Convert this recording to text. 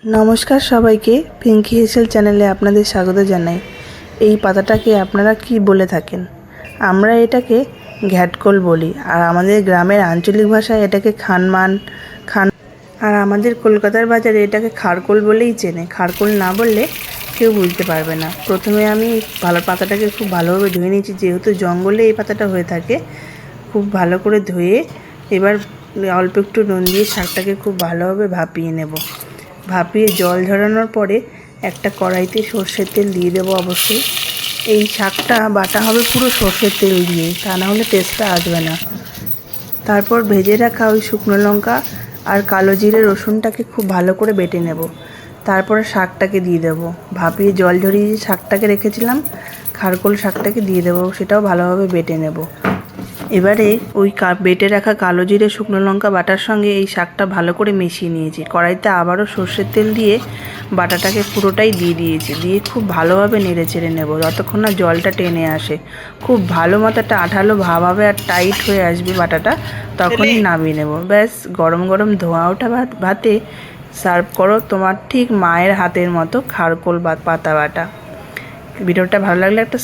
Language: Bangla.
নমস্কার সবাইকে, পিঙ্কি হেসেল চ্যানেলে আপনাদের স্বাগত জানাই। এই পাতাটাকে আপনারা কি বলে থাকেন? আমরা এটাকে ঘ্যাটকোল বলি, আর আমাদের গ্রামের আঞ্চলিক ভাষায় এটাকে খান আর আমাদের কলকাতার বাজারে এটাকে খারকোল বলেই চেনে। খারকোল না বললে কেউ বুঝতে পারবে না। প্রথমে আমি পাতাটাকে খুব ভালোভাবে ধুয়ে নিয়েছি, যেহেতু জঙ্গলে এই পাতাটা হয়ে থাকে। খুব ভালো করে ধুয়ে এবার অল্প একটু নুন দিয়ে শাকটাকে খুব ভালোভাবে ভাপিয়ে নেব। ভাপিয়ে জল ঝরানোর পরে একটা কড়াইতে সর্ষের তেল দিয়ে দেবো। অবশ্যই এই শাকটা বাটা হবে পুরো সর্ষের তেল দিয়ে, তা না হলে টেস্টটা আসবে না। তারপর ভেজে রাখা ওই শুকনো লঙ্কা আর কালো জিরে রসুনটাকে খুব ভালো করে বেটে নেব। তারপরে শাকটাকে দিয়ে দেবো, ভাপিয়ে জল ঝরিয়ে যে শাকটাকে রেখেছিলাম, খারকোল শাকটাকে দিয়ে দেবো, সেটাও ভালোভাবে বেটে নেব। এবারে ওই বেটে রাখা কালো জিরে শুকনো লঙ্কা বাটার সঙ্গে এই শাকটা ভালো করে মিশিয়ে নিয়েছি। কড়াইতে আবারও সর্ষের তেল দিয়ে বাটাটাকে পুরোটাই দিয়ে খুব ভালোভাবে নেড়ে চেড়ে নেব যতক্ষণ না জলটা টেনে আসে। খুব ভালো মতোটা আঠালো ভাব হবে আর টাইট হয়ে আসবে বাটাটা, তখনই নামিয়ে নেব। ব্যাস, গরম গরম ধোঁয়া ওঠা ভাতে সার্ভ করো তোমার ঠিক মায়ের হাতের মতো খারকোল পাতা বাটা। ভিডিওটা ভালো লাগলে একটা